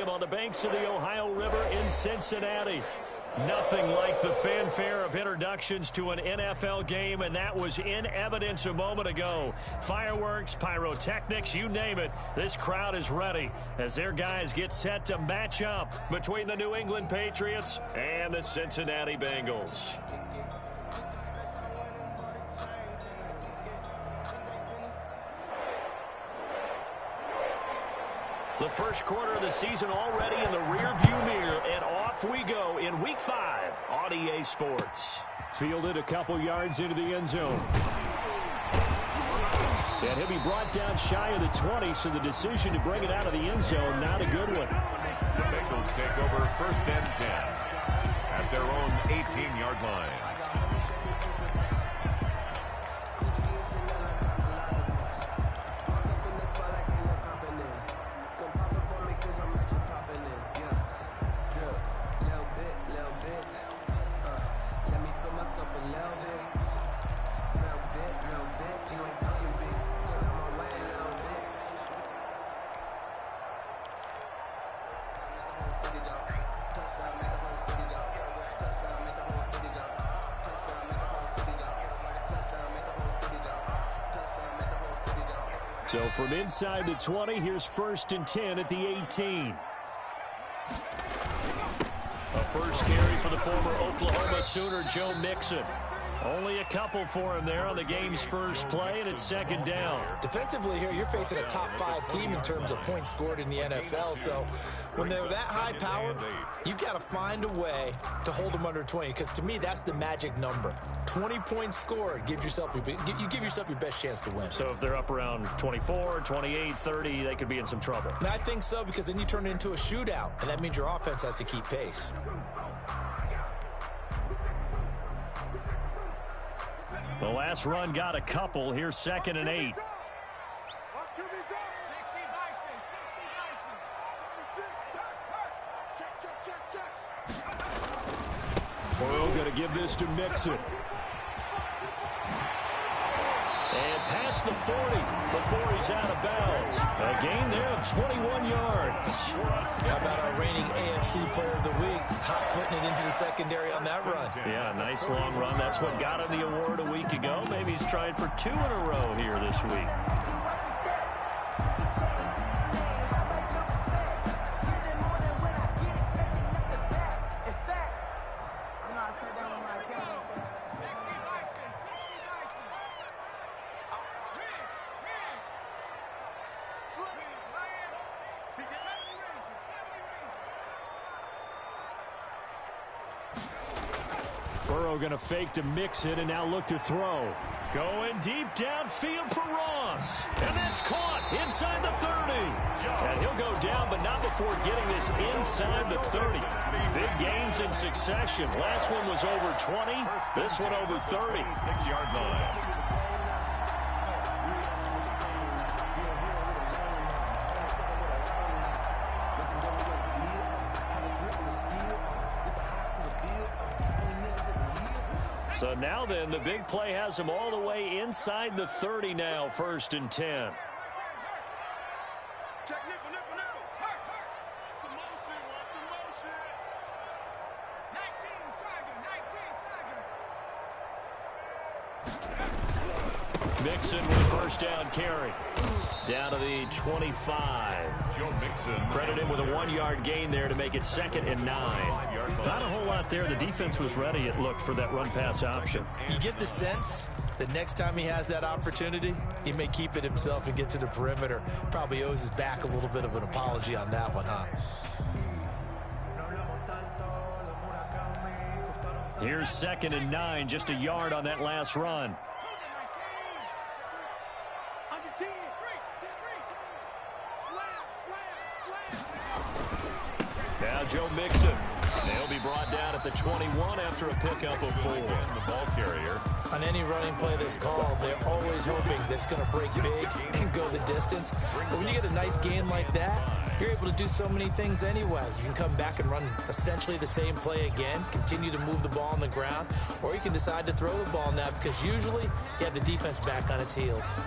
Stadium on the banks of the Ohio River in Cincinnati. Nothing like the fanfare of introductions to an NFL game, and that was in evidence a moment ago. Fireworks, pyrotechnics, you name it. This crowd is ready as their guys get set to match up between the New England Patriots and the Cincinnati Bengals. The first quarter of the season already in the rearview mirror, and off we go in Week 5 on EA Sports. Fielded a couple yards into the end zone. And he'll be brought down shy of the 20, so the decision to bring it out of the end zone, not a good one. The Bengals take over first and 10 at their own 18-yard line. So from inside the 20, here's first and 10 at the 18. A first carry for the former Oklahoma Sooner, Joe Mixon. Only a couple for him there on the game's first play, and it's second down. Defensively here, you're facing a top-5 team in terms of points scored in the NFL. So when they're that high-powered, you've got to find a way to hold them under 20, because to me, that's the magic number. 20 points scored, you give yourself your best chance to win. So if they're up around 24, 28, 30, they could be in some trouble. And I think so, because then you turn it into a shootout, and that means your offense has to keep pace. The last run got a couple. Here's second and 8. Burrow going to give this to Mixon. And past the 40 before he's out of bounds. A gain there of 21 yards. How about our reigning AFC Player of the Week, hot-footing it into the secondary on that run? Yeah, nice long run. That's what got him the award a week ago. Maybe he's trying for 2 in a row here this week. Burrow going to fake to Mixon and now look to throw. Going deep downfield for Ross. And that's caught inside the 30. And he'll go down, but not before getting this inside the 30. Big gains in succession. Last one was over 20. This one over 30. 6-yard line. So now then, the big play has him all the way inside the 30 now, first and 10. Mixon with a first down carry. Down to the 25. Joe Mixon. Credit him with a 1-yard gain there to make it second and 9. Not a whole lot there. The defense was ready, it looked, for that run-pass option. You get the sense that next time he has that opportunity, he may keep it himself and get to the perimeter. Probably owes his back a little bit of an apology on that one, huh? Here's second and 9, just a yard on that last run. Now Joe Mixon. They'll be brought down at the 21 after a pickup of 4. The ball carrier. On any running play that's called, they're always hoping that it's going to break big and go the distance. But when you get a nice gain like that, you're able to do so many things anyway. You can come back and run essentially the same play again, continue to move the ball on the ground, or you can decide to throw the ball now, because usually you have the defense back on its heels.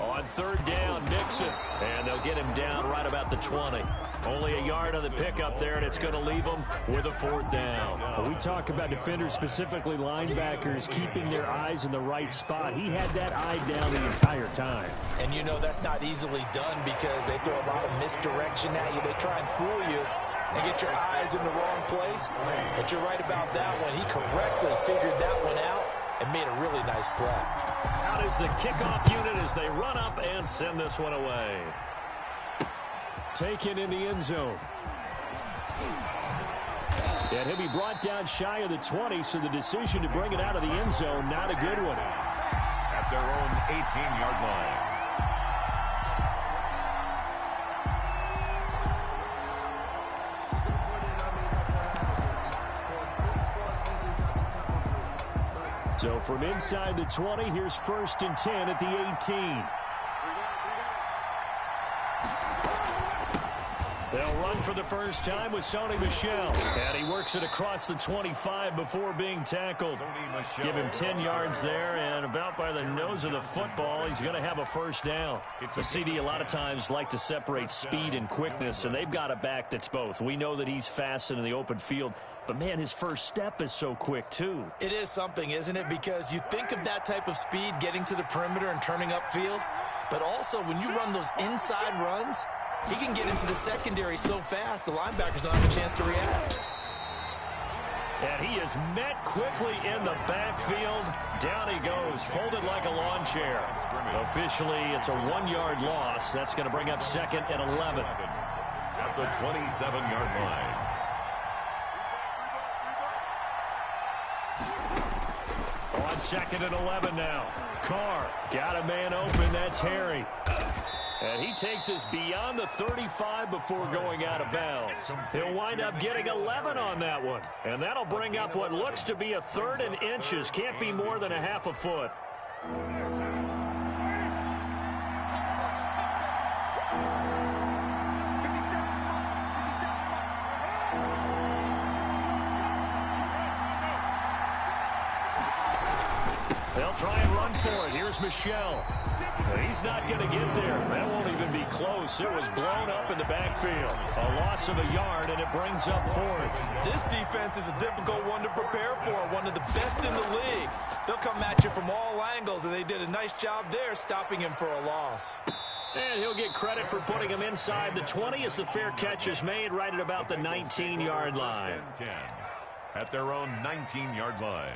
On third down, Mixon. And they'll get him down right about the 20. Only a yard on the pickup there, and it's going to leave them with a 4th down. Well, we talk about defenders, specifically linebackers, keeping their eyes in the right spot. He had that eye down the entire time. And you know that's not easily done because they throw a lot of misdirection at you. They try and fool you and get your eyes in the wrong place. But you're right about that one. He correctly figured that one out and made a really nice play. Out is the kickoff unit as they run up and send this one away. Taken in the end zone. And he'll be brought down shy of the 20, so the decision to bring it out of the end zone, not a good one. At their own 18-yard line. So from inside the 20, here's 1st and 10 at the 18. They'll run for the first time with Sony Michel. And he works it across the 25 before being tackled. Give him 10 yards there, and about by the nose of the football, he's going to have a 1st down. The CD a lot of times like to separate speed and quickness, and they've got a back that's both. We know that he's fast in the open field, but, man, his first step is so quick, too. It is something, isn't it? Because you think of that type of speed getting to the perimeter and turning upfield, but also when you run those inside runs, he can get into the secondary so fast, the linebackers don't have a chance to react. And he is met quickly in the backfield. Down he goes, folded like a lawn chair. Officially, it's a 1-yard loss. That's going to bring up 2nd and 11. At the 27-yard line. On 2nd and 11 now. Carr got a man open. That's Harry. And he takes us beyond the 35 before going out of bounds. He'll wind up getting 11 on that one. And that'll bring up what looks to be a 3rd and inches. Can't be more than a half a foot. They'll try and run for it. Here's Michel. He's not going to get there. That won't even be close. It was blown up in the backfield. A loss of a yard, and it brings up 4th. This defense is a difficult one to prepare for, one of the best in the league. They'll come at you from all angles, and they did a nice job there stopping him for a loss. And he'll get credit for putting him inside the 20 as the fair catch is made right at about the 19-yard line. 10 at their own 19-yard line.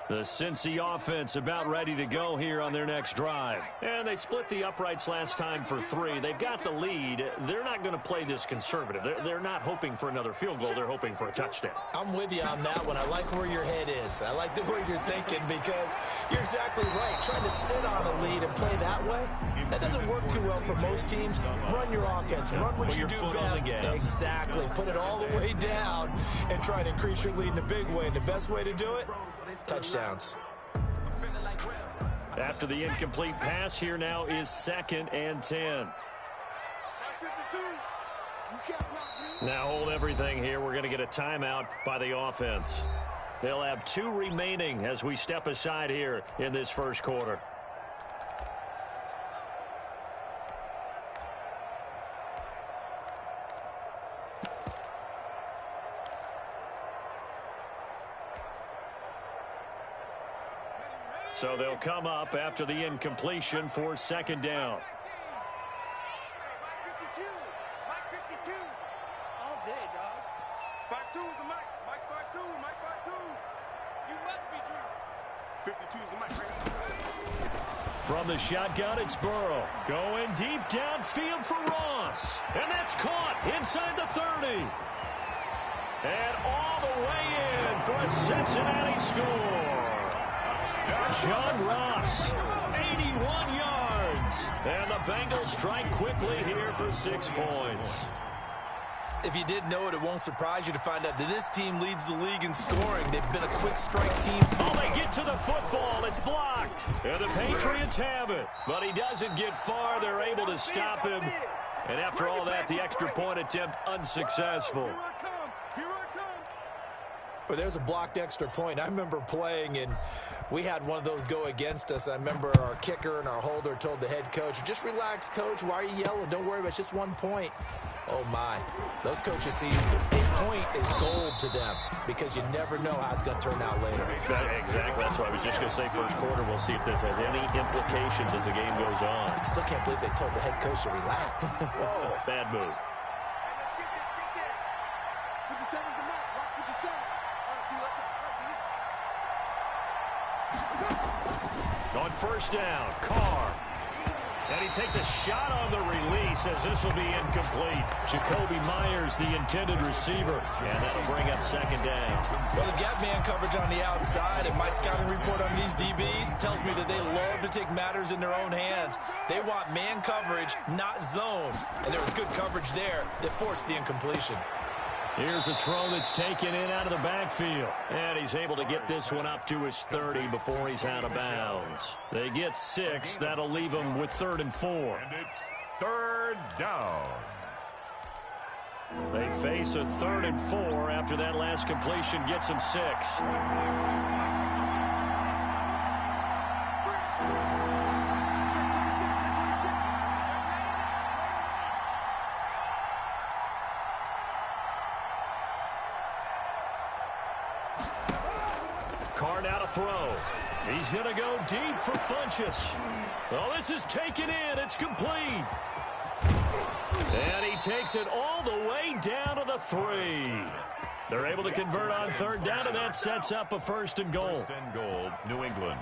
The Cincy offense about ready to go here on their next drive. And they split the uprights last time for 3. They've got the lead. They're not going to play this conservative. They're not hoping for another field goal. They're hoping for a touchdown. I'm with you on that one. I like where your head is. I like the way you're thinking because you're exactly right. Trying to sit on a lead and play that way, that doesn't work too well for most teams. Run your offense. Run what you do best. Exactly. Put it all the way down and try to increase your lead in a big way. And the best way to do it, touchdowns. After the incomplete pass, here now is 2nd and 10. Now hold everything here. We're going to get a timeout by the offense. They'll have 2 remaining as we step aside here in this first quarter. So they'll come up after the incompletion for 2nd down. Mike 52. All day, dog. 52 is the mic. Mike 52. Mike 52. You must be true. 52 is the mic. From the shotgun, it's Burrow. Going deep downfield for Ross. And that's caught inside the 30. And all the way in for a Cincinnati score. John Ross, 81 yards. And the Bengals strike quickly here for 6 points. If you did know it, it won't surprise you to find out that this team leads the league in scoring. They've been a quick strike team. Oh, they get to the football. It's blocked. And the Patriots have it. But he doesn't get far. They're able to stop him. And after all that, the extra point attempt unsuccessful. Well, there's a blocked extra point. I remember playing, and we had one of those go against us. I remember our kicker and our holder told the head coach, just relax, coach. Why are you yelling? Don't worry about it. It's just 1 point. Oh, my. Those coaches see a point is gold to them because you never know how it's going to turn out later. Exactly. That's what I was just going to say. First quarter, we'll see if this has any implications as the game goes on. I still can't believe they told the head coach to relax. Whoa. Bad move. On first down, Carr. And he takes a shot on the release as this will be incomplete. Jacoby Myers, the intended receiver. And that'll bring up second down. Well, they've got man coverage on the outside, and my scouting report on these DBs tells me that they love to take matters in their own hands. They want man coverage, not zone. And there was good coverage there that forced the incompletion. Here's a throw that's taken in out of the backfield. And he's able to get this one up to his 30 before he's out of bounds. They get 6. That'll leave him with 3rd and 4. And it's 3rd down. They face a 3rd and 4 after that last completion gets him 6. Carr now to throw. He's going to go deep for Funchess. Oh, this is taken in. It's complete. And he takes it all the way down to the 3. They're able to convert on 3rd down, and that sets up a 1st and goal. 1st and goal, New England.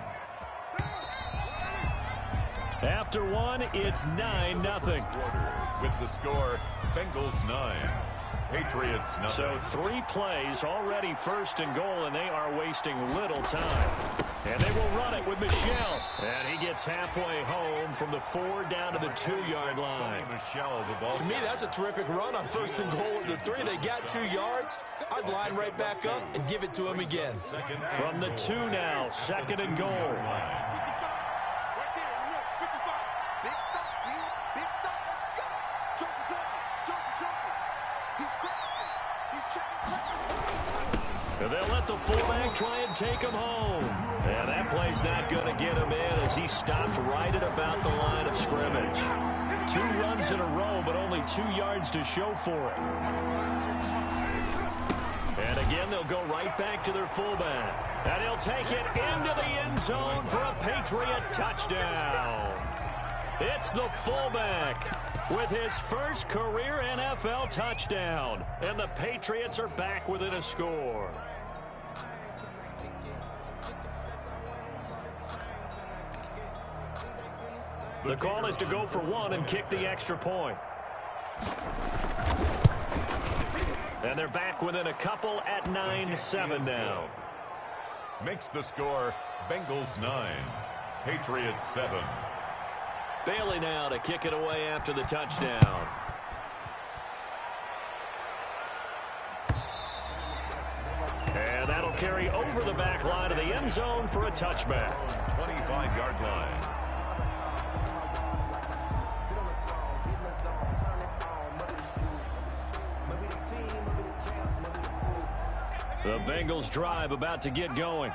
After 1, it's 9-0. With the score, Bengals 9. Patriots nothing. So 3 plays already 1st and goal, and they are wasting little time. And they will run it with Michel. And he gets halfway home from the 4 down to the 2-yard line. Michel, the ball. To me, that's a terrific run on 1st and goal at the 3. They got 2 yards. I'd line right back up and give it to him again. From the 2 now, 2nd and goal. They'll let the fullback try and take him home. And that play's not going to get him in as he stops right at about the line of scrimmage. 2 runs in a row, but only 2 yards to show for it. And again, they'll go right back to their fullback. And he'll take it into the end zone for a Patriot touchdown. It's the fullback with his first career NFL touchdown. And the Patriots are back within a score. The call is to go for 1 and kick the extra point. And they're back within a couple at 9-7 now. Makes the score Bengals 9, Patriots 7. Bailey now to kick it away after the touchdown. And that'll carry over the back line of the end zone for a touchback. 25-yard line. The Bengals drive about to get going.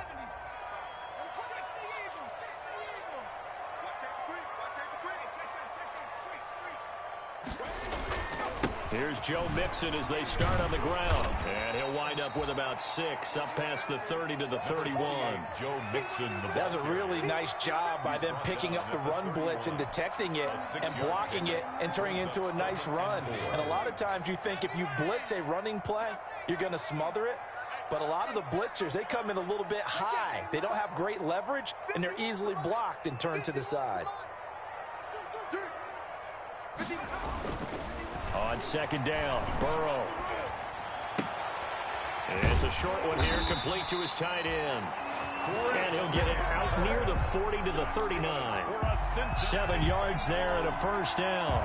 Here's Joe Mixon as they start on the ground. And he'll wind up with about 6 up past the 30 to the 31. Joe Mixon. That was a really nice job by them picking up the run blitz and detecting it and blocking it and turning it into a nice run. And a lot of times you think if you blitz a running play, you're going to smother it. But a lot of the blitzers, they come in a little bit high. They don't have great leverage, and they're easily blocked and turned to the side. On 2nd down, Burrow. It's a short one here, complete to his tight end. And he'll get it out near the 40 to the 39. 7 yards there and a first down.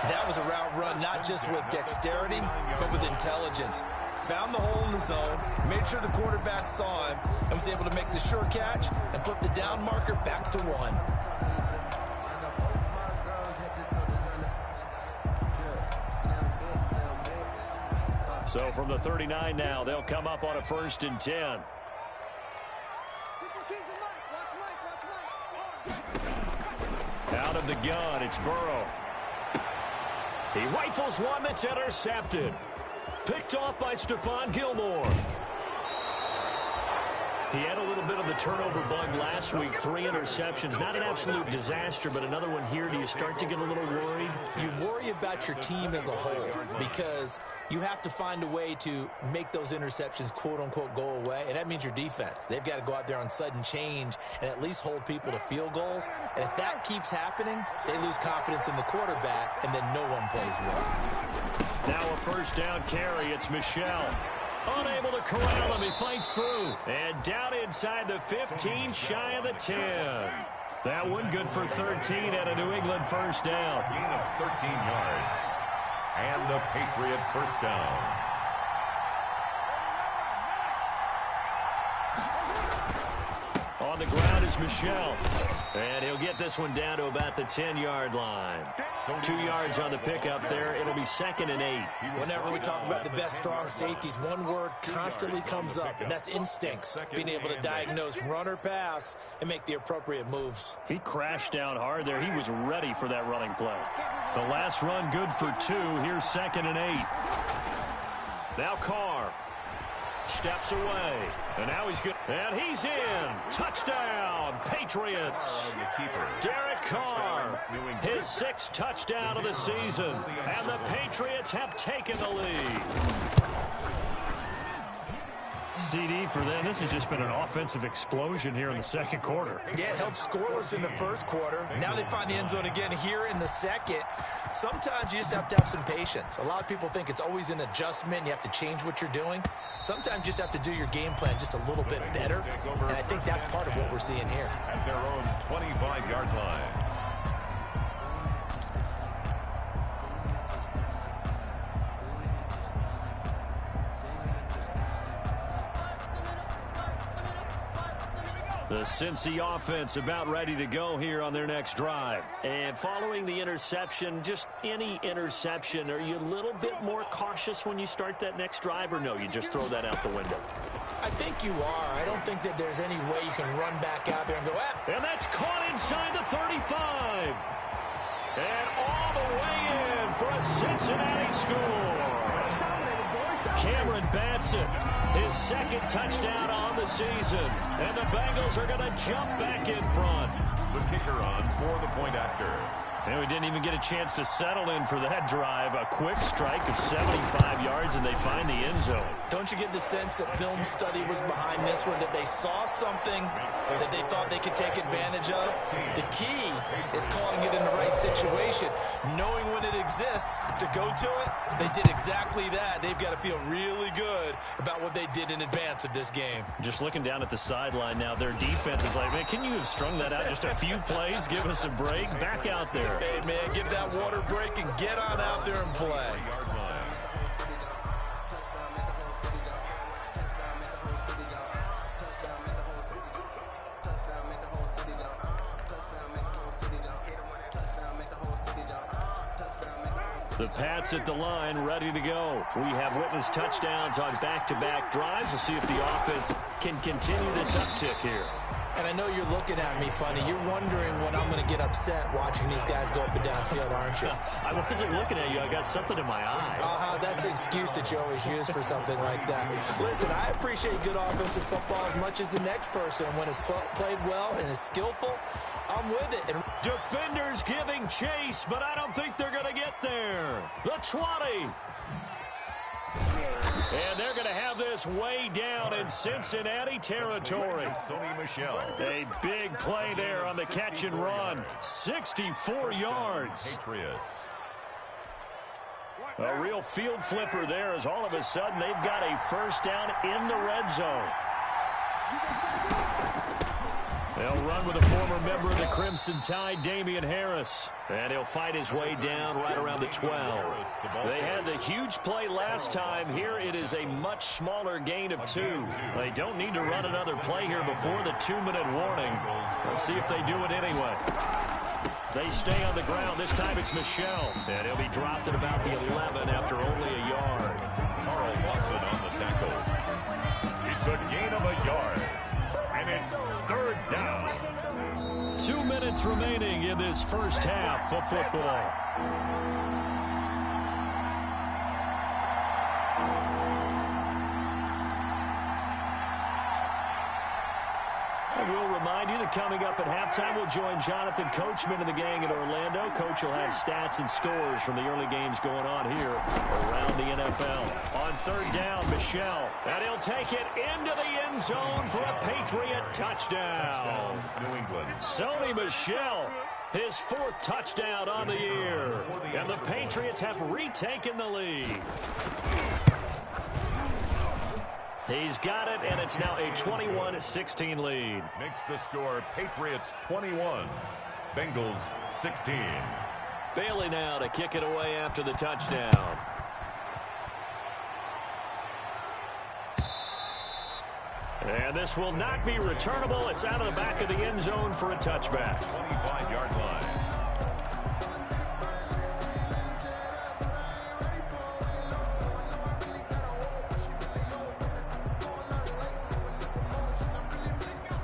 That was a route run not just with dexterity, but with intelligence. Found the hole in the zone, made sure the quarterback saw him, and was able to make the sure catch and flip the down marker back to 1. So from the 39 now, they'll come up on a 1st and 10. Out of the gun, it's Burrow. He rifles one that's intercepted. Picked off by Stephon Gilmore. He had a little bit of the turnover bug last week, 3 interceptions. Not an absolute disaster, but another one here. Do you start to get a little worried? You worry about your team as a whole because you have to find a way to make those interceptions, quote-unquote, go away, and that means your defense. They've got to go out there on sudden change and at least hold people to field goals, and if that keeps happening, they lose confidence in the quarterback, and then no one plays well. Now a first down carry. It's Michel. Unable to corral him. He fights through. And down inside the 15, shy of the 10. That one good for 13 at a New England first down. Gain of 13 yards. And the Patriot first down. On the ground is Michel. And he'll get this one down to about the 10-yard line. 2 yards on the pickup there. It'll be 2nd and 8. Whenever we talk about the best strong safeties, one word constantly comes up, and that's instincts. Being able to diagnose run or pass and make the appropriate moves. He crashed down hard there. He was ready for that running play. The last run good for 2. Here's 2nd and 8. Now Carr. Steps away. And now he's good. And he's in. Touchdown, Patriots. Derek Carr, his 6th touchdown of the season. And the Patriots have taken the lead. CD for them. This has just been an offensive explosion here in the second quarter. Yeah, held scoreless in the first quarter. Now they find the end zone again here in the second. Sometimes you just have to have some patience. A lot of people think it's always an adjustment. You have to change what you're doing. Sometimes you just have to do your game plan just a little bit better. And I think that's part of what we're seeing here. At their own 25-yard line. The Cincy offense about ready to go here on their next drive. And following the interception, just any interception, are you a little bit more cautious when you start that next drive, or no, you just throw that out the window? I think you are. I don't think that there's any way you can run back out there and go, And that's caught inside the 35. And all the way in for a Cincinnati score. Cameron Batson, his 2nd touchdown on the season. And the Bengals are going to jump back in front. The kicker on for the point after. And we didn't even get a chance to settle in for that drive. A quick strike of 75 yards, and they find the end zone. Don't you get the sense that film study was behind this one, that they saw something that they thought they could take advantage of? The key is calling it in the right situation, knowing when it exists to go to it. They did exactly that. They've got to feel really good about what they did in advance of this game. Just looking down at the sideline now, their defense is like, man, can you have strung that out just a few plays? Give us a break. Back out there. Hey, man, give that water break and get on out there and play. The Pats at the line, ready to go. We have witnessed touchdowns on back-to-back drives. We'll see if the offense can continue this uptick here. And I know you're looking at me funny. You're wondering when I'm going to get upset watching these guys go up and down field, aren't you? I wasn't looking at you. I got something in my eye. That's the excuse that you always use for something like that. Listen, I appreciate good offensive football as much as the next person. When it's played well and is skillful, I'm with it. And defenders giving chase, but I don't think they're going to get there. The 20. And they're going to have this way down in Cincinnati territory. Sony Michel. A big play there on the catch and run. 64 yards. Patriots. A real field flipper there as all of a sudden they've got a first down in the red zone. They'll run with a former member of the Crimson Tide, Damian Harris. And he'll fight his way down right around the 12. They had the huge play last time. Here it is a much smaller gain of 2. They don't need to run another play here before the 2-minute warning. Let's see if they do it anyway. They stay on the ground. This time it's Michel. And he'll be dropped at about the 11 after only a yard. Carl Lawson on the tackle. It's a gain of a yard. And it's 3rd down. 2 minutes remaining in this first half of football. We'll remind you that coming up at halftime, we'll join Jonathan Coachman and the gang in Orlando. Coach will have stats and scores from the early games going on here around the NFL. On 3rd down, Michel. And he'll take it into the end zone for a Patriot touchdown. New England. Sony Michel, his 4th touchdown on the year. And the Patriots have retaken the lead. He's got it, and it's now a 21-16 lead. Makes the score Patriots 21, Bengals 16. Bailey now to kick it away after the touchdown. And this will not be returnable. It's out of the back of the end zone for a touchback. 25-yard line.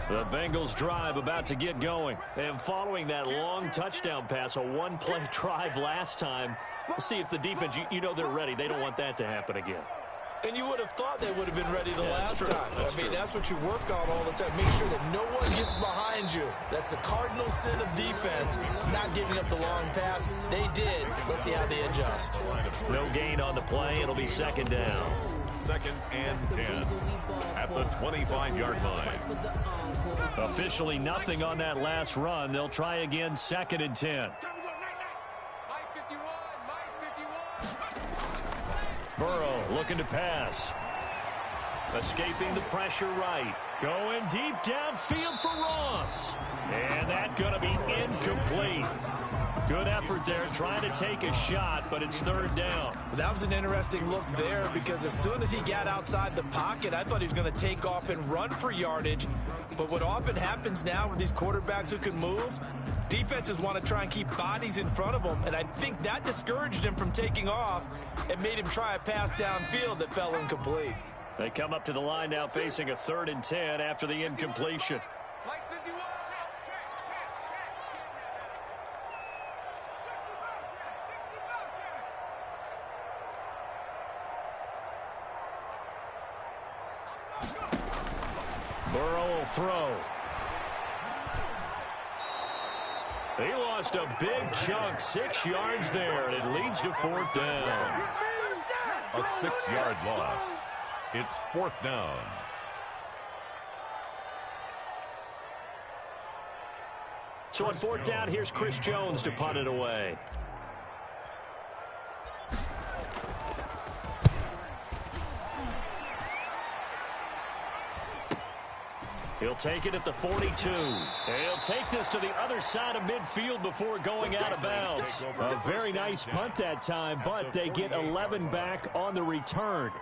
The Bengals drive about to get going. And following that long touchdown pass, a one-play drive last time, we'll see if the defense, you know they're ready. They don't want that to happen again. And you would have thought they would have been ready the last true. time. I mean, that's what you work on all the time. Make sure that no one gets behind you. That's the cardinal sin of defense, not giving up the long pass. They did. Let's see how they adjust. No gain on the play. It'll be 2nd down. 2nd and 10 at the 25-yard line. Officially nothing on that last run. They'll try again, 2nd and 10. Burrow looking to pass. Escaping the pressure right. Going deep downfield for Ross. And that's going to be incomplete. Good effort there, trying to take a shot, but it's 3rd down. That was an interesting look there because as soon as he got outside the pocket, I thought he was going to take off and run for yardage. But what often happens now with these quarterbacks who can move, defenses want to try and keep bodies in front of them, and I think that discouraged him from taking off and made him try a pass downfield that fell incomplete. They come up to the line now facing a 3rd and 10 after the incompletion. Burrow will throw. He lost a big chunk, 6 yards there, and it leads to 4th down. A 6-yard loss. It's 4th down. So on 4th down, here's Chris Jones to punt it away. He'll take it at the 42. And he'll take this to the other side of midfield before going out of bounds. A very nice punt that time, but they get 11 back on the return.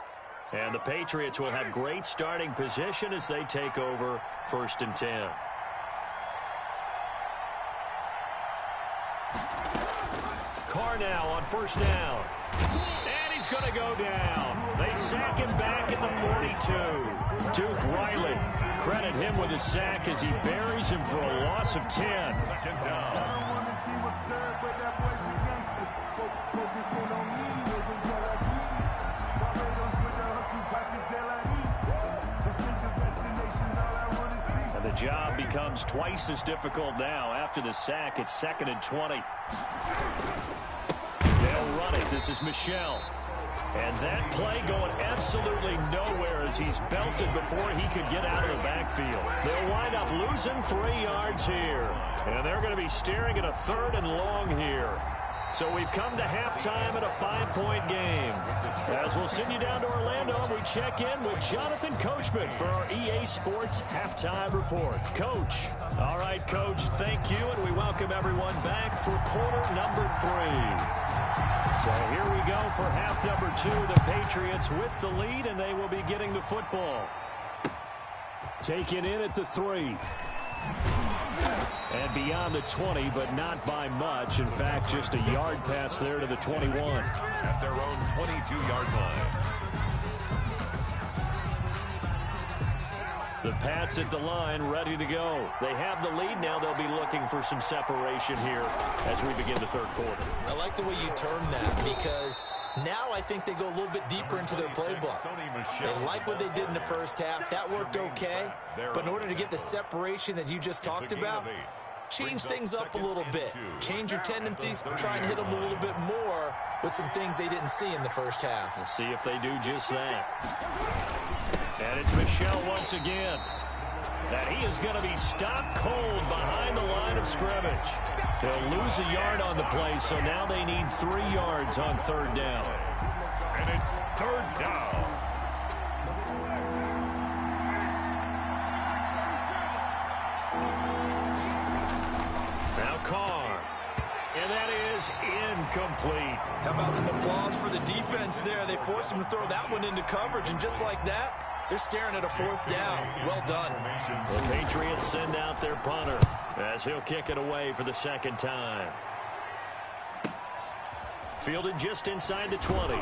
And the Patriots will have great starting position as they take over 1st and 10. Carr now on 1st down. And he's going to go down. They sack him back at the 42. Duke Riley, credit him with a sack as he buries him for a loss of 10. 2nd down. And the job becomes twice as difficult now. After the sack, it's 2nd and 20. They'll run it. This is Michel. And that play going absolutely nowhere as he's belted before he could get out of the backfield. They'll wind up losing 3 yards here. And they're going to be staring at a 3rd and long here. So we've come to halftime at a 5-point game. As we'll send you down to Orlando, and we check in with Jonathan Coachman for our EA Sports Halftime Report. Coach. All right, Coach, thank you, and we welcome everyone back for quarter number 3. So here we go for half number 2. The Patriots with the lead, and they will be getting the football. Taken in at the 3. And beyond the 20, but not by much. In fact, just a yard pass there to the 21. At their own 22-yard line. The Pats at the line, ready to go. They have the lead now. They'll be looking for some separation here as we begin the third quarter. I like the way you term that, because now I think they go a little bit deeper into their playbook. They like what they did in the first half. That worked okay. But in order to get the separation that you just talked about, change things up a little bit. Change your tendencies. Try and hit them a little bit more with some things they didn't see in the first half. We'll see if they do just that. And it's Michel once again. And he is going to be stopped cold behind the line of scrimmage. They'll lose a yard on the play, so now they need 3 yards on third down. And it's third down. Now Carr. And that is incomplete. How about some applause for the defense there? They forced him to throw that one into coverage, and just like that, they're staring at a 4th down. Well done. The Patriots send out their punter as he'll kick it away for the second time. Fielded just inside the 20.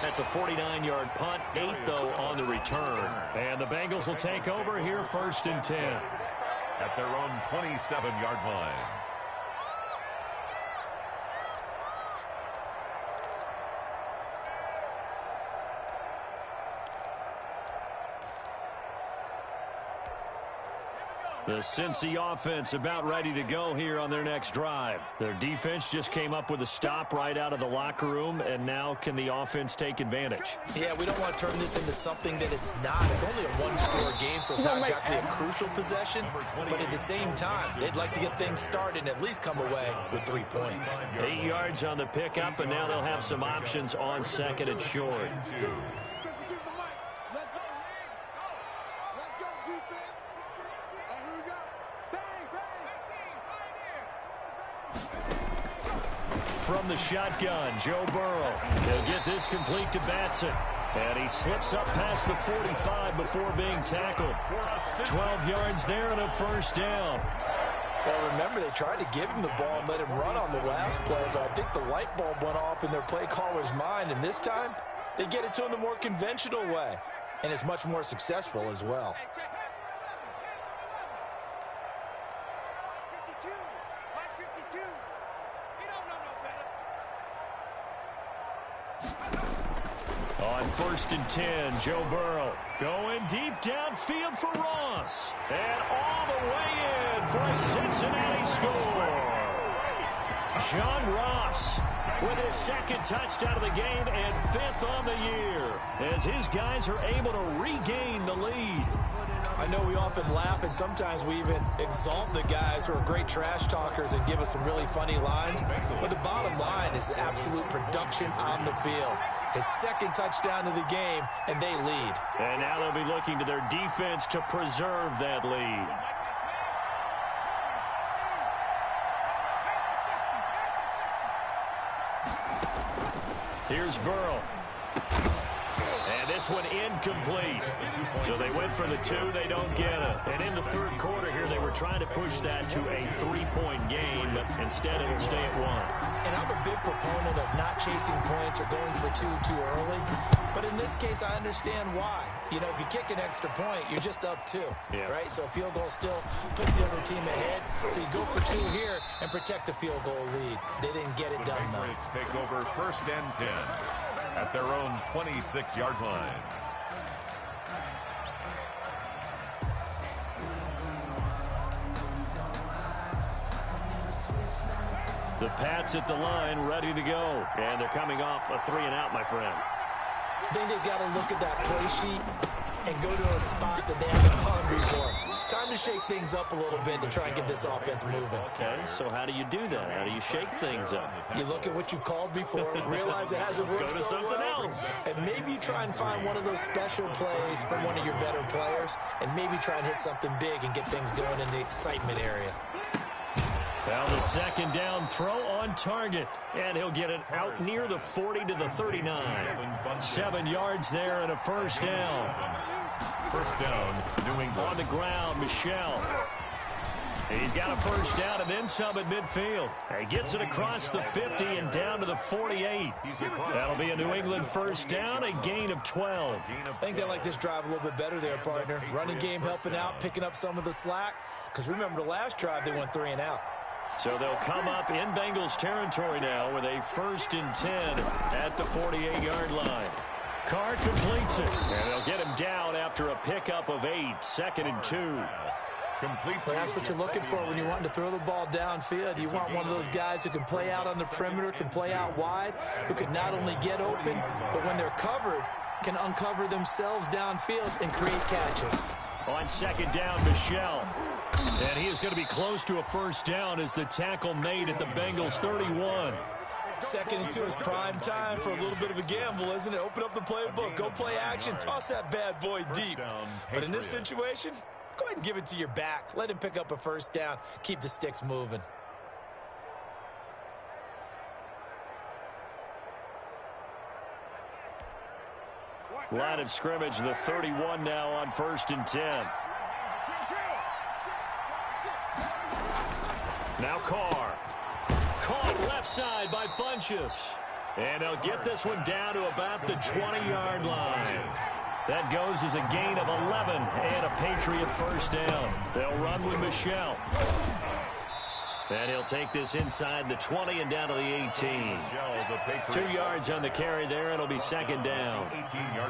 That's a 49-yard punt, 8 though on the return. And the Bengals will take over here 1st and 10. At their own 27-yard line. The Cincy offense about ready to go here on their next drive. Their defense just came up with a stop right out of the locker room, and now can the offense take advantage? Yeah, we don't want to turn this into something that it's not. It's only a 1-score game, so it's not exactly a crucial possession. But at the same time, they'd like to get things started and at least come away with 3 points. 8 yards on the pickup, and now they'll have some options on 2nd and short. From the shotgun, Joe Burrow. He'll get this complete to Batson. And he slips up past the 45 before being tackled. 12 yards there and a 1st down. Well, remember, they tried to give him the ball and let him run on the last play, but I think the light bulb went off in their play caller's mind, and this time they get it to him the more conventional way, and it's much more successful as well. On 1st and 10, Joe Burrow going deep downfield for Ross. And all the way in for a Cincinnati score. John Ross with his 2nd touchdown of the game and 5th on the year, as his guys are able to regain the lead. I know we often laugh, and sometimes we even exalt the guys who are great trash talkers and give us some really funny lines. But the bottom line is absolute production on the field. His 2nd touchdown of the game, and they lead. And now they'll be looking to their defense to preserve that lead. Here's Burrow. And this one incomplete. So they went for the 2, they don't get it. And in the third quarter here, they were trying to push that to a 3-point game, but instead it'll stay at 1. And I'm a big proponent of not chasing points or going for 2 too early. But in this case, I understand why. You know, if you kick an extra point, you're just up 2, right? So a field goal still puts the other team ahead. So you go for 2 here and protect the field goal lead. They didn't get it done, though. The Patriots take over 1st and 10 at their own 26-yard line. The Pats at the line, ready to go. And they're coming off a 3-and-out, my friend. I think they've got to look at that play sheet and go to a spot that they haven't gone before. Time to shake things up a little bit to try and get this offense moving. Okay, so how do you do that? How do you shake things up? You look at what you've called before, realize it hasn't worked Go to so something well, else. and maybe you try and find one of those special plays from one of your better players, and maybe try and hit something big and get things going in the excitement area. Well, the second down throw on target, and he'll get it out near the 40 to the 39. 7 yards there and a first down. First down, New England. On the ground, Michel. He's got a first down and then some at midfield. He gets it across the 50 and down to the 48. That'll be a New England first down, a gain of 12. I think they like this drive a little bit better there, partner. Running game helping out, picking up some of the slack. Because remember, the last drive, they went 3 and out. So they'll come up in Bengals territory now with a 1st and 10 at the 48-yard line. Carr completes it, and they'll get him down after a pickup of 8, 2nd and 2. But that's what you're looking for when you're wanting to throw the ball downfield. You want one of those guys who can play out on the perimeter, can play out wide, who can not only get open, but when they're covered, can uncover themselves downfield and create catches. On second down, Michel. And he is going to be close to a first down as the tackle made at the Bengals 31. 2nd and 2 is prime time for a little bit of a gamble, isn't it? Open up the playbook, go play action, toss that bad boy deep. But in this situation, go ahead and give it to your back. Let him pick up a first down. Keep the sticks moving. Line of scrimmage, the 31 now on 1st and 10. Now Carr. Caught left side by Funchess. And they'll get this one down to about the 20-yard line. That goes as a gain of 11 and a Patriot first down. They'll run with Michel. And he'll take this inside the 20 and down to the 18. 2 yards on the carry there. It'll be second down.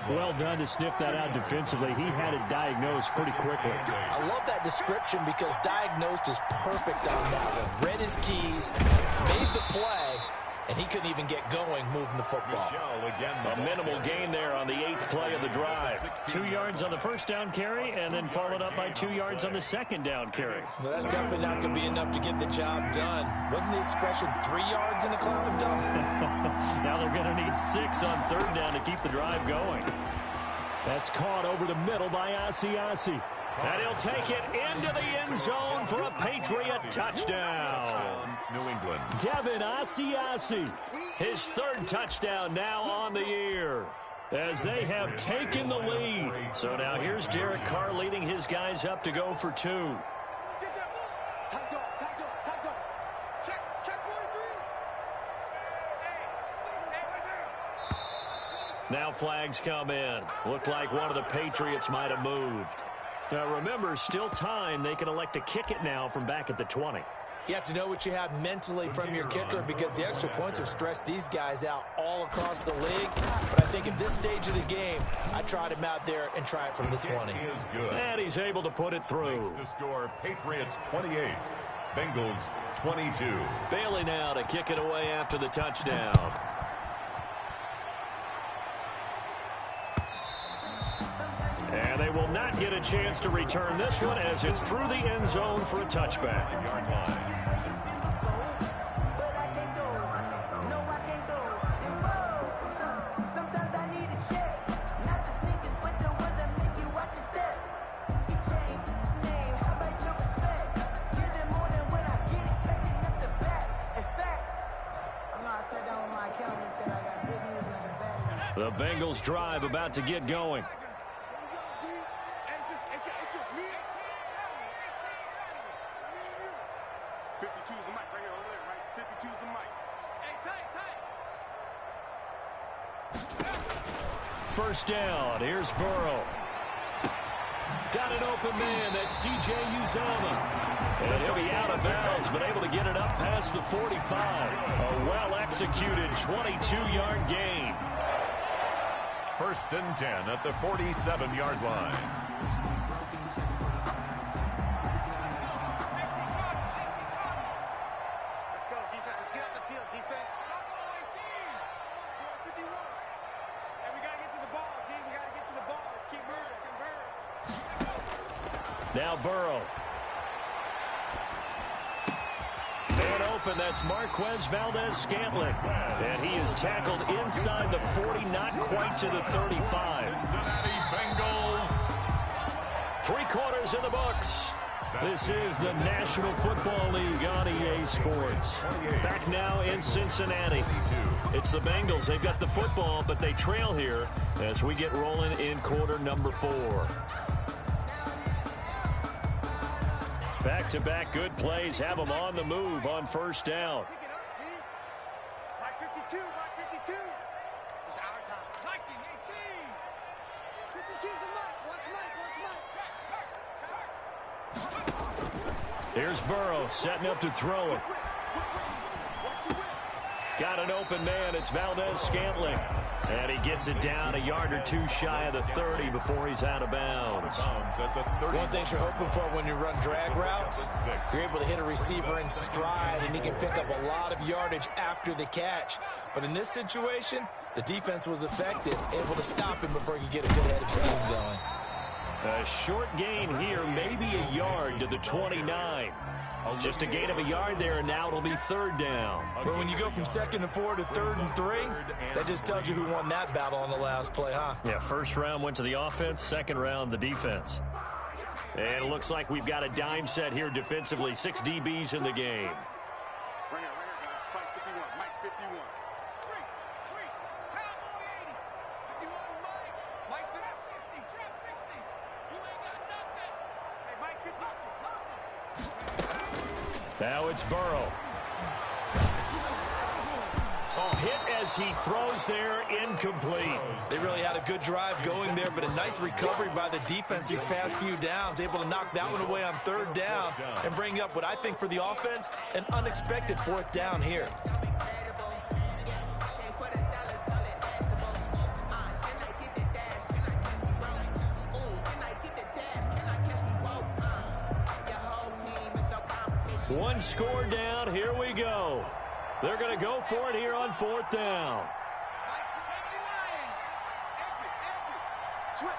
Well done to sniff that out defensively. He had it diagnosed pretty quickly. I love that description because diagnosed is perfect on that one. Read his keys, made the play, and he couldn't even get going moving the football. A minimal gain there on the 8th play of the drive. 2 yards on the first down carry and then followed up by 2 yards on the second down carry. Well, that's definitely not going to be enough to get the job done. Wasn't the expression 3 yards in a cloud of dust? Now they're going to need 6 on third down to keep the drive going. That's caught over the middle by Asiasi. And he'll take it into the end zone for a Patriot touchdown. New England. Devin Asiasi, his 3rd touchdown now on the year as they have taken the lead. So now here's Derek Carr leading his guys up to go for 2. Now flags come in. Looked like one of the Patriots might have moved. Now remember, still time. They can elect to kick it now from back at the 20. You have to know what you have mentally from your kicker because the extra points have stressed these guys out all across the league. But I think at this stage of the game, I tried him out there and try it from the 20. And he's able to put it through. The score, Patriots 28, Bengals 22. Bailey now to kick it away after the touchdown. And they will not get a chance to return this one as it's through the end zone for a touchback. The Bengals drive about to get going. First down. Here's Burrow. Got an open man. That's C.J. Uzomah. And he'll be out of bounds, but able to get it up past the 45. A well-executed 22-yard gain. First and 10 at the 47-yard line. Let's go, defense. Let's get out the field, defense. And we got to get to the ball, team. We got to get to the ball. Let's keep moving. Now Burrow. And open, that's Marquez Valdes-Scantling. And he is tackled inside the 40, not quite to the 35. Cincinnati Bengals. 3 quarters in the books. This is the National Football League on EA Sports. Back now in Cincinnati. It's the Bengals. They've got the football, but they trail here as we get rolling in quarter number 4. Back-to-back good plays have them on the move on first down. Pick it up, D. Mike 52, Mike 52. It's our time. Mike 18. 52's the Mike. Watch Mike. Here's Burrow setting up to throw it. Got an open man. It's Valdes-Scantling. And he gets it down a yard or 2 shy of the 30 before he's out of bounds. One thing you're hoping for when you run drag routes, you're able to hit a receiver in stride, and he can pick up a lot of yardage after the catch. But in this situation, the defense was effective, able to stop him before he could get a good head of steam going. A short gain here, maybe a yard to the 29. Just a gain of a yard there, and now it'll be 3rd down. But when you go from 2nd and 4 to 3rd and 3, that just tells you who won that battle on the last play, huh? Yeah, first round went to the offense, second round the defense. And it looks like we've got a dime set here defensively. 6 DBs in the game. Right here, guys. Mike 51, Mike 51. Free, Cowboy 80. 51, Mike. Mike 60, trap 60. You ain't got nothing. Hey, Mike 50. Now it's Burrow. Oh, hit as he throws there, incomplete. They really had a good drive going there, but a nice recovery by the defense these past few downs, able to knock that one away on 3rd down and bring up what I think for the offense, an unexpected 4th down here. One score down, here we go. They're going to go for it here on 4th down. Switch.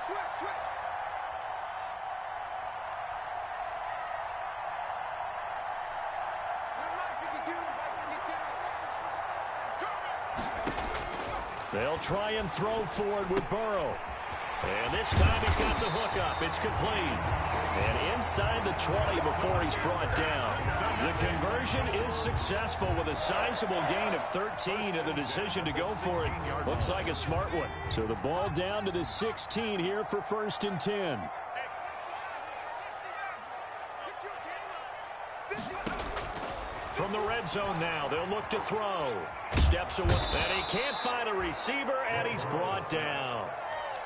They'll try and throw forward with Burrow. And this time he's got the hook up. It's complete. And inside the 20 before he's brought down. The conversion is successful with a sizable gain of 13, and the decision to go for it looks like a smart one. So the ball down to the 16 here for 1st and 10. From the red zone now, they'll look to throw. Steps away, and he can't find a receiver, and he's brought down.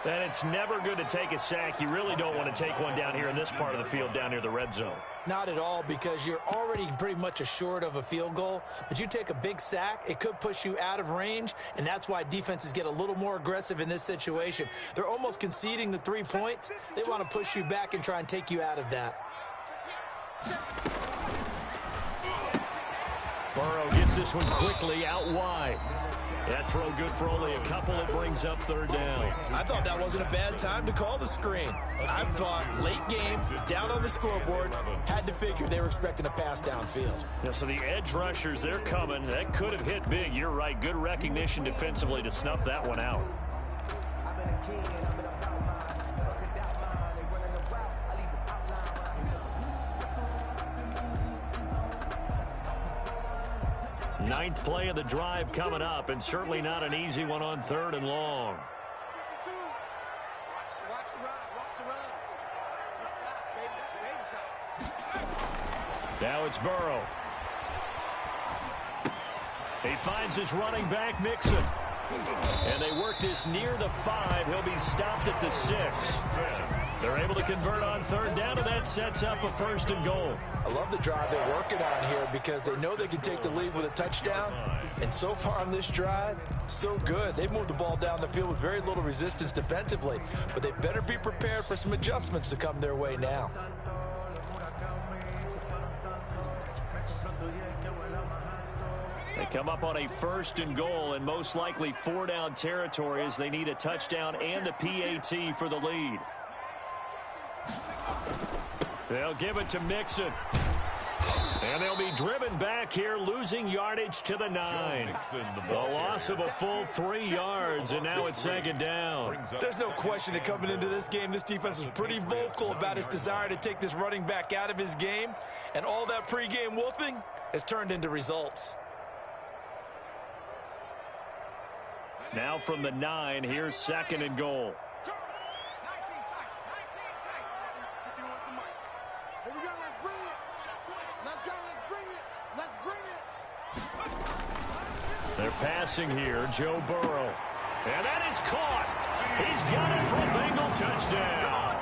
And it's never good to take a sack. You really don't want to take one down here in this part of the field down near the red zone. Not at all, because you're already pretty much assured of a field goal. But you take a big sack, it could push you out of range, and that's why defenses get a little more aggressive in this situation. They're almost conceding the 3 points. They want to push you back and try and take you out of that. Burrow gets this one quickly out wide. That throw good for only a couple. It brings up 3rd down. I thought that wasn't a bad time to call the screen. I thought late game, down on the scoreboard, had to figure they were expecting a pass downfield. Yeah, so the edge rushers, they're coming. That could have hit big. You're right. Good recognition defensively to snuff that one out. Ninth play of the drive coming up, and certainly not an easy one on 3rd and long. Watch the run. This side, baby. That's a baby side. Now it's Burrow. He finds his running back, Mixon. And they work this near the 5. He'll be stopped at the 6. They're able to convert on 3rd down, and that sets up a 1st and goal. I love the drive they're working on here because they know they can take the lead with a touchdown. And so far on this drive, so good. They've moved the ball down the field with very little resistance defensively. But they better be prepared for some adjustments to come their way now. They come up on a 1st and goal, and most likely 4-down territory as they need a touchdown and a PAT for the lead. They'll give it to Mixon. And they'll be driven back here, losing yardage to the 9. The loss of a full 3 yards, and now it's second down. There's no question that coming into this game, this defense was pretty vocal about his desire to take this running back out of his game, and all that pregame wolfing has turned into results. Now from the 9, here's second and goal. They're passing here, Joe Burrow. And that is caught. He's got it for a Bengal touchdown.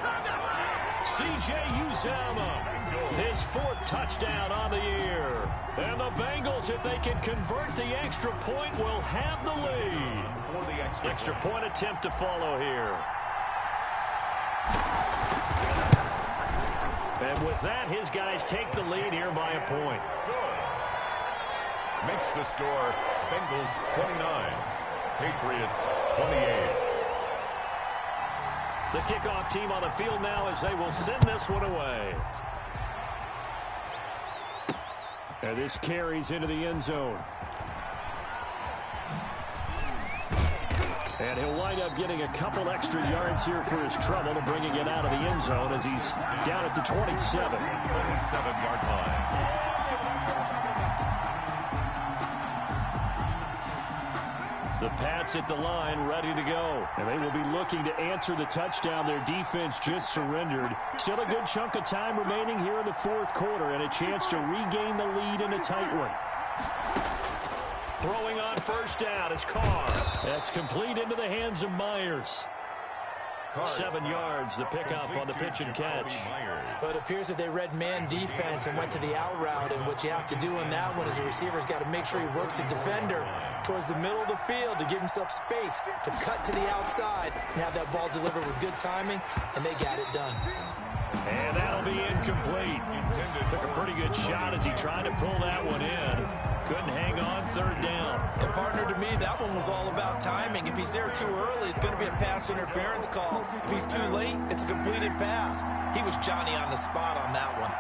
C.J. Uzomah, his 4th touchdown on the year. And the Bengals, if they can convert the extra point, will have the lead. Extra point attempt to follow here. And with that, his guys take the lead here by a point. Makes the score Bengals 29, Patriots 28. The kickoff team on the field now as they will send this one away. And this carries into the end zone. And he'll wind up getting a couple extra yards here for his trouble to bringing it out of the end zone as he's down at the 27. 27-yard line. The Pats at the line, ready to go. And they will be looking to answer the touchdown their defense just surrendered. Still a good chunk of time remaining here in the 4th quarter and a chance to regain the lead in a tight one. Throwing on first down is Carr. That's complete into the hands of Myers. 7 yards, the pickup on the pitch and catch. But it appears that they read man defense and went to the out route, and what you have to do in that one is the receiver's got to make sure he works the defender towards the middle of the field to give himself space to cut to the outside and have that ball delivered with good timing, and they got it done. And that'll be incomplete. Took a pretty good shot as he tried to pull that one in. Couldn't hang on, 3rd down. And partner, to me, that one was all about timing. If he's there too early, it's going to be a pass interference call. If he's too late, it's a completed pass. He was Johnny on the spot on that one.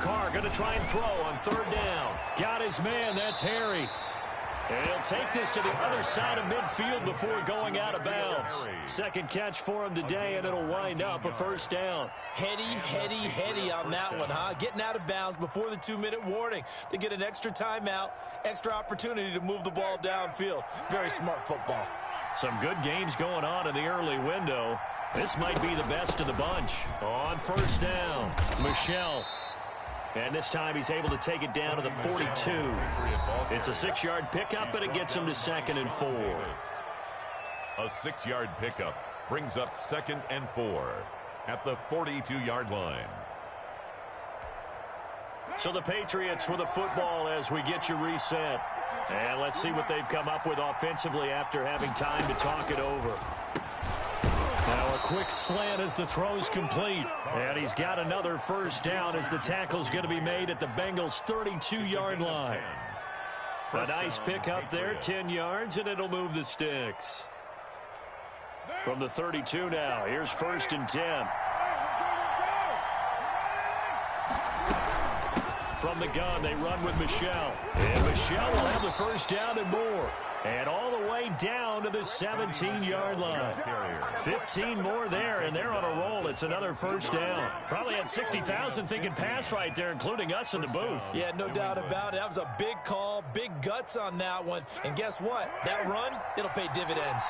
Carr going to try and throw on 3rd down. Got his man, that's Harry. And he'll take this to the other side of midfield before going out of bounds. Second catch for him today, and it'll wind up a 1st down. Heady on that one, huh? Getting out of bounds before the 2-minute warning. They get an extra timeout, extra opportunity to move the ball downfield. Very smart football. Some good games going on in the early window. This might be the best of the bunch. On 1st down, Michel. And this time he's able to take it down to the 42. It's a 6-yard pickup, and it gets him to 2nd and 4. A 6-yard pickup brings up 2nd and 4 at the 42-yard line. So the Patriots with the football as we get you reset. And let's see what they've come up with offensively after having time to talk it over. Now a quick slant as the throw's complete. And he's got another 1st down as the tackle's going to be made at the Bengals' 32-yard line. A nice pickup there, 10 yards, and it'll move the sticks. From the 32 now, here's 1st and 10. From the gun, they run with Michel. And Michel will have the 1st down and more. And all the way down to the 17-yard line. 15 more there, and they're on a roll. It's another 1st down. Probably had 60,000 thinking pass right there, including us in the booth. Yeah, no doubt about it. That was a big call, big guts on that one. And guess what? That run, it'll pay dividends.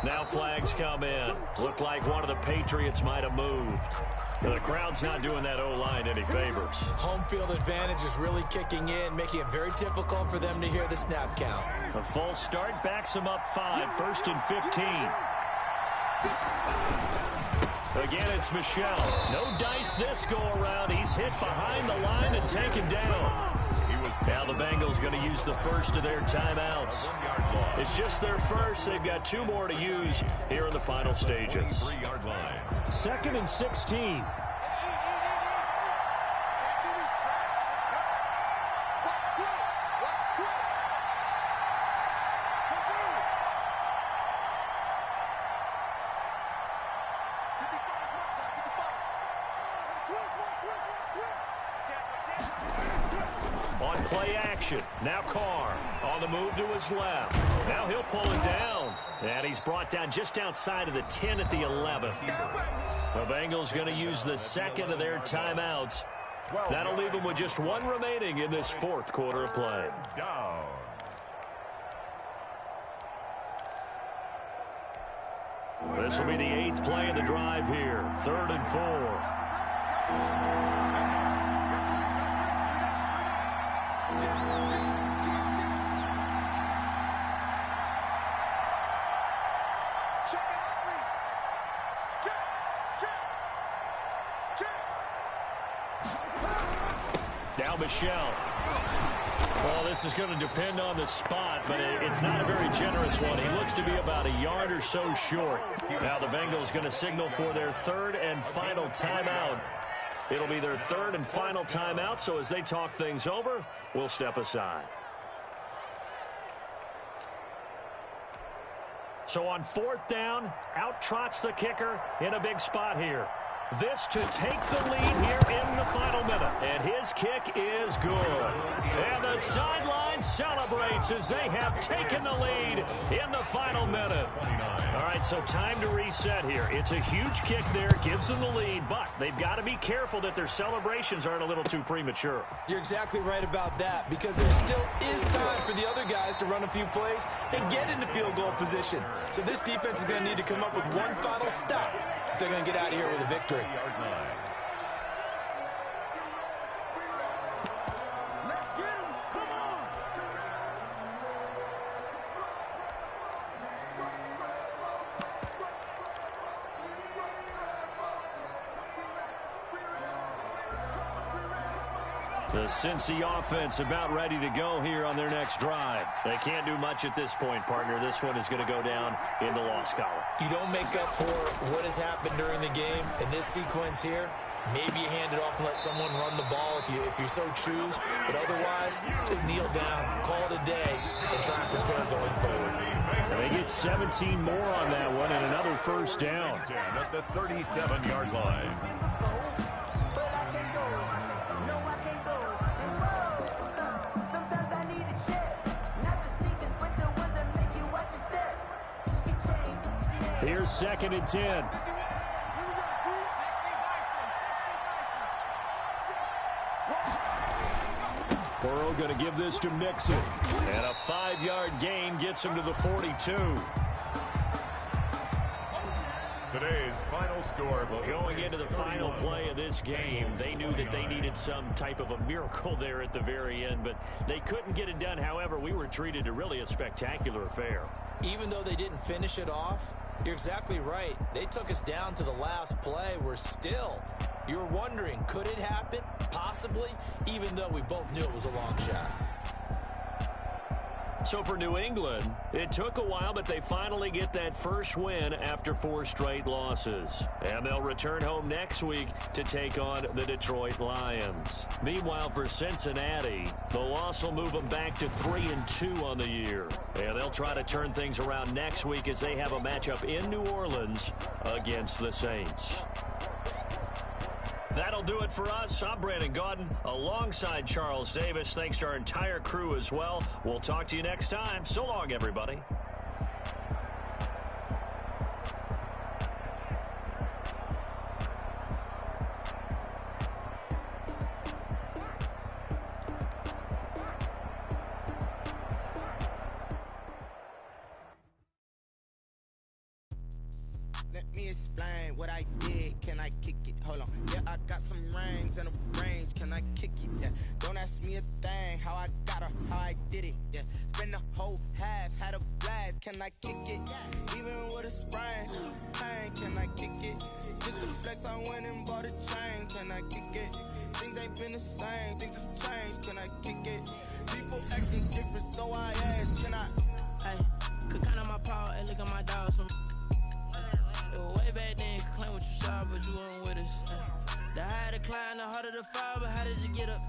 Now flags come in. Looked like one of the Patriots might have moved. The crowd's not doing that O-line any favors. Home field advantage is really kicking in, making it very difficult for them to hear the snap count. A false start backs them up 5, 1st and 15. Again, it's Michel. No dice this go around. He's hit behind the line and taken down. He Now the Bengals going to use the first of their timeouts. It's just their first. They've got 2 more to use here in the final stages. 3-yard line. 2nd and 16. On play action, now Carr on the move to his left. Now he'll pull it down. And he's brought down just outside of the 10 at the 11. The Bengals going to use the second of their timeouts. That'll leave them with just 1 remaining in this 4th quarter of play. Down. This will be the 8th play of the drive here. 3rd and 4. Now Michelle. Well, this is going to depend on the spot, but it's not a very generous one. He looks to be about a yard or so short. Now the Bengals going to signal for their 3rd and final timeout. It'll be their 3rd and final timeout, so as they talk things over, we'll step aside. So on 4th down, out trots the kicker in a big spot here. This to take the lead here in the final minute. And his kick is good. And the sideline celebrates as they have taken the lead in the final minute. All right, so time to reset here. It's a huge kick there, gives them the lead, but they've got to be careful that their celebrations aren't a little too premature. You're exactly right about that, because there still is time for the other guys to run a few plays and get into field goal position. So this defense is going to need to come up with one final stop if they're going to get out of here with a victory. The Cincy offense about ready to go here on their next drive. They can't do much at this point, partner. This one is going to go down in the loss column. You don't make up for what has happened during the game in this sequence here. Maybe you hand it off and let someone run the ball if you so choose. But otherwise, just kneel down, call it a day, and try and prepare going forward. They get 17 more on that one and another first down. At the 37-yard line. Here's 2nd and 10. Burrow going to give this to Mixon. And a 5-yard gain gets him to the 42. Today's final score. Going into the final play of this game, they knew that they needed some type of a miracle there at the very end, but they couldn't get it done. However, we were treated to really a spectacular affair. Even though they didn't finish it off, you're exactly right. They took us down to the last play. You're wondering, could it happen? Possibly, even though we both knew it was a long shot. So for New England, it took a while, but they finally get that first win after 4 straight losses. And they'll return home next week to take on the Detroit Lions. Meanwhile, for Cincinnati, the loss will move them back to 3-2 on the year. And they'll try to turn things around next week as they have a matchup in New Orleans against the Saints. That'll do it for us. I'm Brandon Gaudin alongside Charles Davis. Thanks to our entire crew as well. We'll talk to you next time. So long, everybody. Let me explain what I did. Can I kick it? Hold on. Yeah, I got some rings and a range. Can I kick it? Yeah. Don't ask me a thing. How I got her, how I did it. Yeah. Spend the whole half, had a blast. Can I kick it? Even with a sprain, pain. Can I kick it? Just the flex, I went and bought a chain. Can I kick it? Things ain't been the same, things have changed. Can I kick it? People acting different, so I asked, can I? Hey, could count on my power, and look at my dogs from. It was way back then, could claim what you saw, but you weren't with us. The higher the climb, the harder the fall, but how did you get up?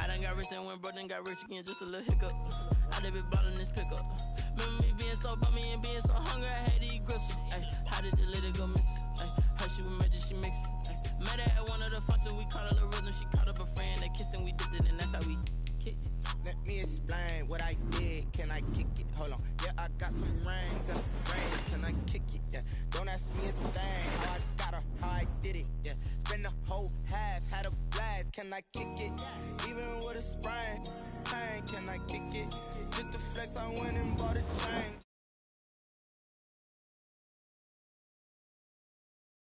I done got rich, then went broke, then got rich again, just a little hiccup. I done been ballin' this pickup. Remember me being so bummy and being so hungry, I had to eat gristle. Ay, how did the little go miss? Ay, her she was magic, she mixed. Met her at one of the functions, we caught a little rhythm. She caught up a friend, they kissed and we dipped it, and that's how we kicked it. Let me explain what I did. Can I kick it? Hold on. Yeah, I got some rings and a range. Can I kick it? Yeah. Don't ask me a thing. How I got her, how I did it. Yeah. Spend the whole half, had a blast. Can I kick it? Even with a sprain.